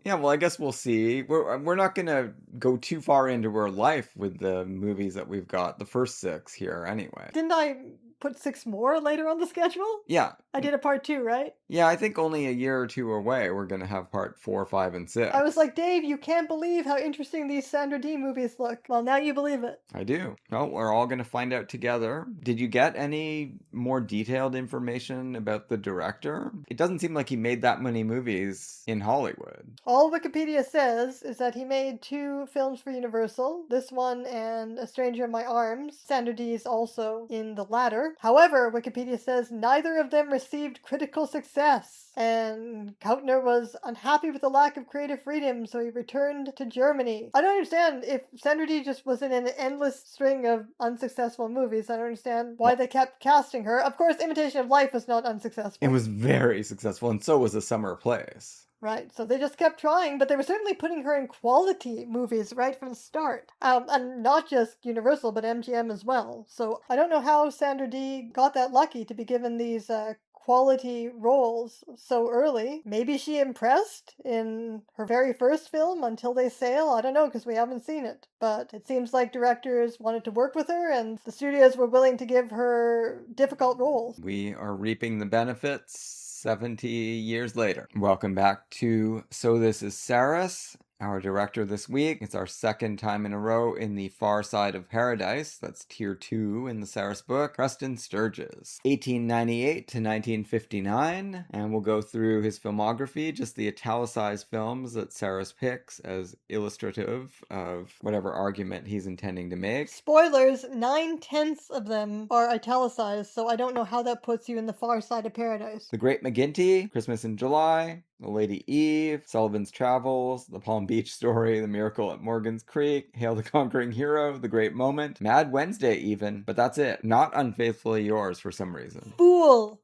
Yeah, well, I guess we'll see. We're not going to go too far into her life with the movies that we've got, the first 6 here anyway. Didn't I put 6 more later on the schedule? Yeah. I did a part 2, right? Yeah, I think only a year or 2 away we're going to have part 4, 5, and 6. I was like, Dave, you can't believe how interesting these Sandra Dee movies look. Well, now you believe it. I do. Well, we're all going to find out together. Did you get any more detailed information about the director? It doesn't seem like he made that many movies in Hollywood. All Wikipedia says is that he made 2 films for Universal, this one and A Stranger in My Arms. Sandra Dee is also in the latter. However, Wikipedia says neither of them received critical success, and Kautner was unhappy with the lack of creative freedom, so he returned to Germany. I don't understand if Sandra Dee just was in an endless string of unsuccessful movies. I don't understand why they kept casting her. Of course, Imitation of Life was not unsuccessful. It was very successful, and so was A Summer Place. Right, so they just kept trying, but they were certainly putting her in quality movies right from the start. And not just Universal, but MGM as well. So I don't know how Sandra Dee got that lucky to be given these quality roles so early. Maybe she impressed in her very first film, Until They Sail. I don't know, because we haven't seen it. But it seems like directors wanted to work with her, and the studios were willing to give her difficult roles. We are reaping the benefits 70 years later. Welcome back to So This Is Sarris, our director this week. It's our second time in a row in the Far Side of Paradise. That's tier 2 in the Sarris book. Preston Sturges, 1898 to 1959. And we'll go through his filmography, just the italicized films that Sarris picks as illustrative of whatever argument he's intending to make. Spoilers, 9/10 of them are italicized, so I don't know how that puts you in the Far Side of Paradise. The Great McGinty, Christmas in July, The Lady Eve, Sullivan's Travels, The Palm Beach Story, The Miracle at Morgan's Creek, Hail the Conquering Hero, The Great Moment, Mad Wednesday even, but that's it. Not Unfaithfully Yours for some reason. Fool!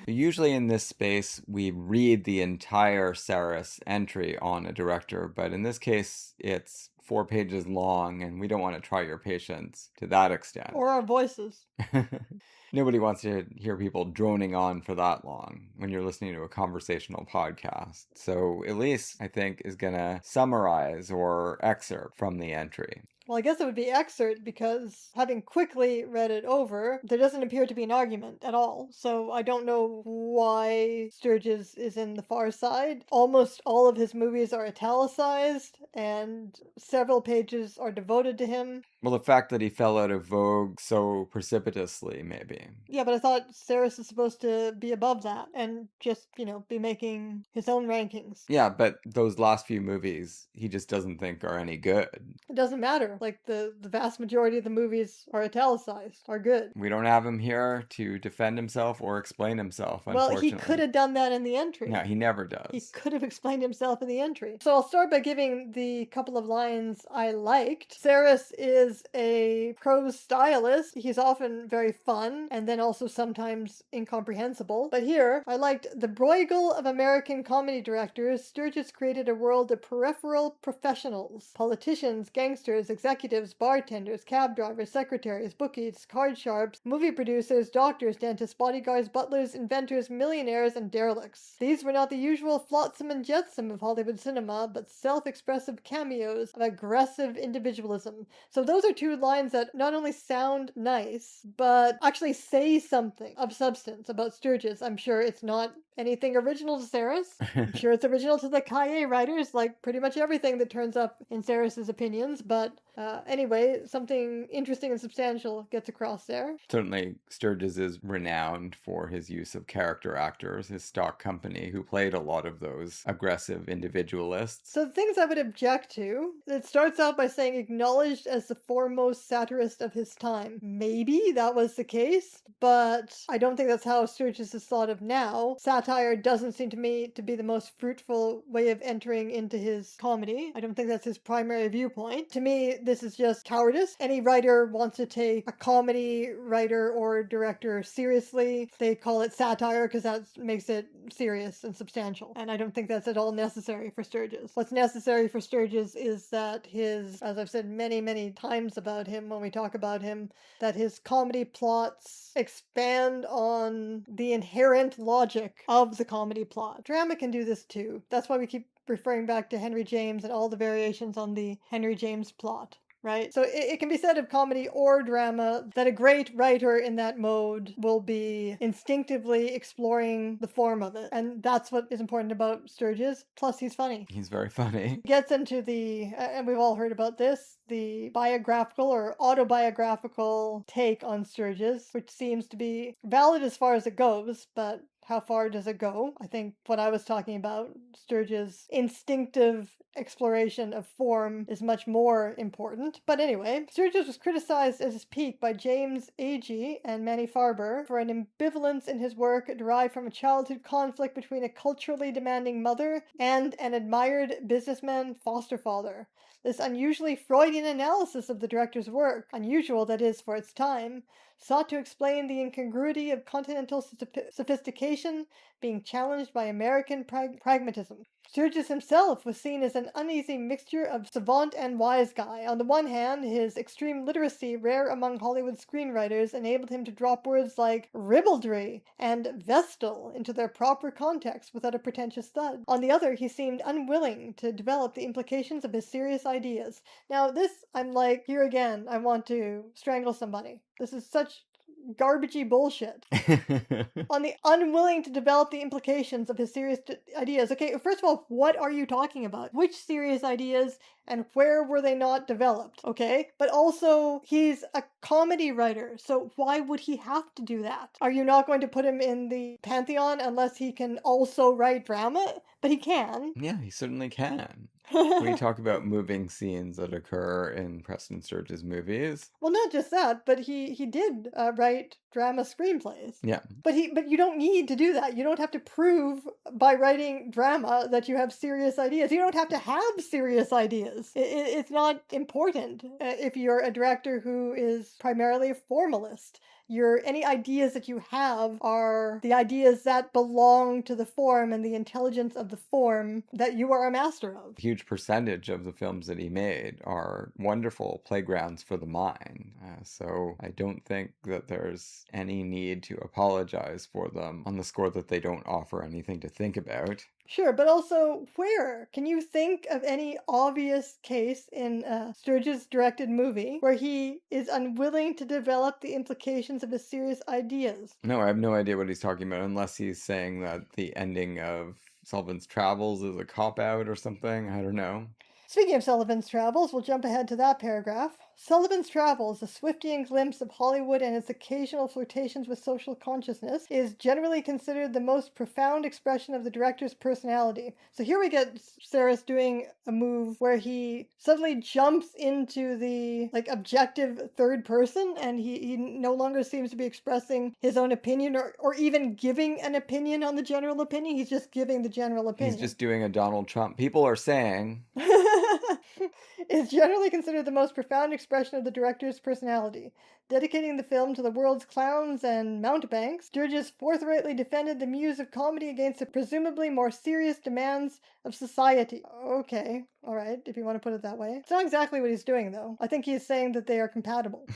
Usually in this space, we read the entire Sarris entry on a director, but in this case, it's 4 pages long, and we don't want to try your patience to that extent. Or our voices. Nobody wants to hear people droning on for that long when you're listening to a conversational podcast. So Elise, I think, is going to summarize or excerpt from the entry. Well, I guess it would be excerpt because, having quickly read it over, there doesn't appear to be an argument at all. So I don't know why Sturges is in the far side. Almost all of his movies are italicized, and several pages are devoted to him. Well, the fact that he fell out of vogue so precipitously, maybe. Yeah, but I thought Sarris is supposed to be above that and just, be making his own rankings. Yeah, but those last few movies, he just doesn't think are any good. It doesn't matter. Like, the vast majority of the movies are italicized, are good. We don't have him here to defend himself or explain himself, unfortunately. Well, he could have done that in the entry. No, he never does. He could have explained himself in the entry. So I'll start by giving the couple of lines I liked. Sarris is a prose stylist. He's often very fun and then also sometimes incomprehensible. But here, I liked the Bruegel of American comedy directors. Sturges created a world of peripheral professionals. Politicians, gangsters, executives, bartenders, cab drivers, secretaries, bookies, card sharps, movie producers, doctors, dentists, bodyguards, butlers, inventors, millionaires, and derelicts. These were not the usual flotsam and jetsam of Hollywood cinema, but self-expressive cameos of aggressive individualism. So those are 2 lines that not only sound nice, but actually say something of substance about Sturges. I'm sure it's not anything original to Sarris. I'm sure it's original to the Cahiers writers, like pretty much everything that turns up in Sarris's opinions, but anyway, something interesting and substantial gets across there. Certainly, Sturges is renowned for his use of character actors, his stock company, who played a lot of those aggressive individualists. So the things I would object to, it starts out by saying acknowledged as the foremost satirist of his time. Maybe that was the case, but I don't think that's how Sturges is thought of now. Satire doesn't seem to me to be the most fruitful way of entering into his comedy. I don't think that's his primary viewpoint. To me, this is just cowardice. Any writer wants to take a comedy writer or director seriously. They call it satire because that makes it serious and substantial. And I don't think that's at all necessary for Sturges. What's necessary for Sturges is that his, as I've said many, many times about him when we talk about him, that his comedy plots expand on the inherent logic of the comedy plot. Drama can do this too. That's why we keep referring back to Henry James and all the variations on the Henry James plot. Right? So it can be said of comedy or drama that a great writer in that mode will be instinctively exploring the form of it. And that's what is important about Sturges. Plus, he's funny. He's very funny. He gets into the, and we've all heard about this, the biographical or autobiographical take on Sturges, which seems to be valid as far as it goes, but how far does it go? I think what I was talking about, Sturges' instinctive exploration of form, is much more important. But anyway, Sturges was criticized at his peak by James Agee and Manny Farber for an ambivalence in his work derived from a childhood conflict between a culturally demanding mother and an admired businessman foster father. This unusually Freudian analysis of the director's work, unusual that is for its time, sought to explain the incongruity of continental sophistication being challenged by American pragmatism. Sturges himself was seen as an uneasy mixture of savant and wise guy. On the one hand, his extreme literacy, rare among Hollywood screenwriters, enabled him to drop words like ribaldry and vestal into their proper context without a pretentious thud. On the other, he seemed unwilling to develop the implications of his serious ideas. Now this, I'm like, here again, I want to strangle somebody. This is such garbagey bullshit. On the unwilling to develop the implications of his serious ideas. Okay, first of all, what are you talking about? Which serious ideas and where were they not developed? Okay, but also he's a comedy writer, so why would he have to do that? Are you not going to put him in the pantheon unless he can also write drama? But he can. Yeah, he certainly can. We talk about moving scenes that occur in Preston Sturges movies. Well, not just that, but he did write drama screenplays. Yeah. But you don't need to do that. You don't have to prove by writing drama that you have serious ideas. You don't have to have serious ideas. It's not important if you're a director who is primarily a formalist. any ideas that you have are the ideas that belong to the form and the intelligence of the form that you are a master of. A huge percentage of the films that he made are wonderful playgrounds for the mind. So I don't think that there's any need to apologize for them on the score that they don't offer anything to think about. Sure, but also, where? Can you think of any obvious case in a Sturges directed movie where he is unwilling to develop the implications of his serious ideas? No, I have no idea what he's talking about, unless he's saying that the ending of Sullivan's Travels is a cop-out or something. I don't know. Speaking of Sullivan's Travels, we'll jump ahead to that paragraph. Sullivan's Travels, a Swiftian glimpse of Hollywood and its occasional flirtations with social consciousness, is generally considered the most profound expression of the director's personality. So here we get Sarris doing a move where he suddenly jumps into the objective third person, and he no longer seems to be expressing his own opinion or even giving an opinion on the general opinion. He's just giving the general opinion. He's just doing a Donald Trump. People are saying... is generally considered the most profound expression of the director's personality. Dedicating the film to the world's clowns and mountebanks, Sturges forthrightly defended the muse of comedy against the presumably more serious demands of society. Okay, alright, if you want to put it that way. It's not exactly what he's doing, though. I think he's saying that they are compatible.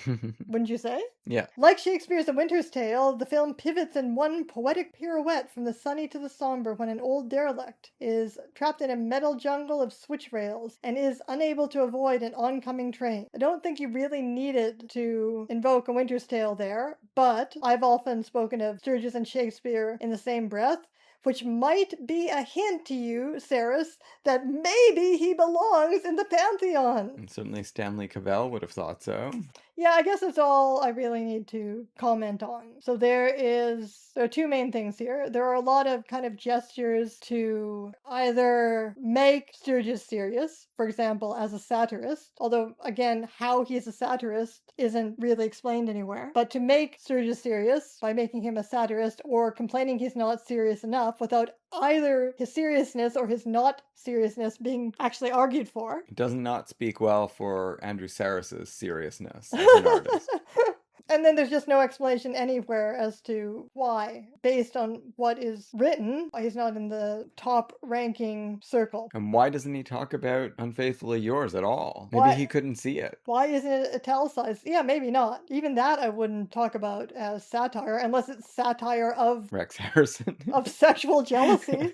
Wouldn't you say? Yeah. Like Shakespeare's A Winter's Tale, the film pivots in one poetic pirouette from the sunny to the somber when an old derelict is trapped in a metal jungle of switch rails and is unable to avoid an oncoming train. I don't think you really needed to invoke A Winter's Tale there, but I've often spoken of Sturges and Shakespeare in the same breath, which might be a hint to you, Sarris, that maybe he belongs in the Pantheon. And certainly Stanley Cavell would have thought so. Yeah, I guess that's all I really need to comment on. So there are two main things here. There are a lot of kind of gestures to either make Sturges serious, for example, as a satirist, although, again, how he's a satirist isn't really explained anywhere, but to make Sturges serious by making him a satirist or complaining he's not serious enough without either his seriousness or his not seriousness being actually argued for. It does not speak well for Andrew Sarris's seriousness as an artist. And then there's just no explanation anywhere as to why, based on what is written, he's not in the top-ranking circle. And why doesn't he talk about Unfaithfully Yours at all? Maybe he couldn't see it. Why isn't it italicized? Yeah, maybe not. Even that I wouldn't talk about as satire, unless it's satire of... Rex Harrison. of sexual jealousy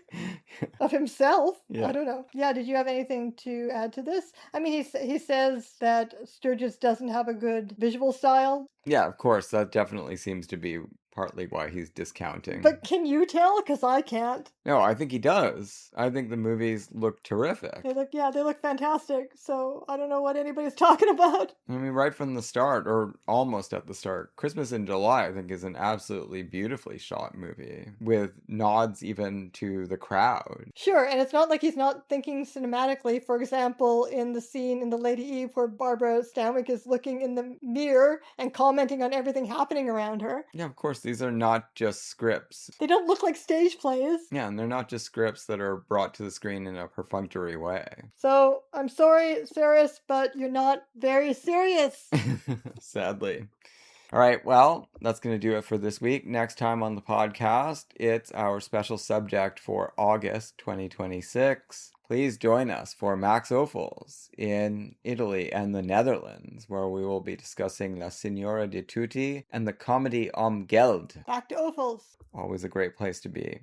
of himself. Yeah. I don't know. Yeah, did you have anything to add to this? I mean, he says that Sturges doesn't have a good visual style. Yeah, of course. That definitely seems to be partly why he's discounting. But can you tell? Because I can't. No, I think he does. I think the movies look terrific. They look fantastic. So I don't know what anybody's talking about. I mean, right from the start, or almost at the start, Christmas in July, I think, is an absolutely beautifully shot movie, with nods even to the crowd. Sure, and it's not like he's not thinking cinematically. For example, in the scene in The Lady Eve where Barbara Stanwyck is looking in the mirror and commenting on everything happening around her. Yeah, of course, these are not just scripts. They don't look like stage plays. Yeah, and they're not just scripts that are brought to the screen in a perfunctory way. So, I'm sorry, Sarris, but you're not very serious. Sadly. All right, well, that's going to do it for this week. Next time on the podcast, it's our special subject for August 2026. Please join us for Max Ophuls in Italy and the Netherlands, where we will be discussing La Signora di Tutti and the comedy Om Geld. Back to Ophuls. Always a great place to be.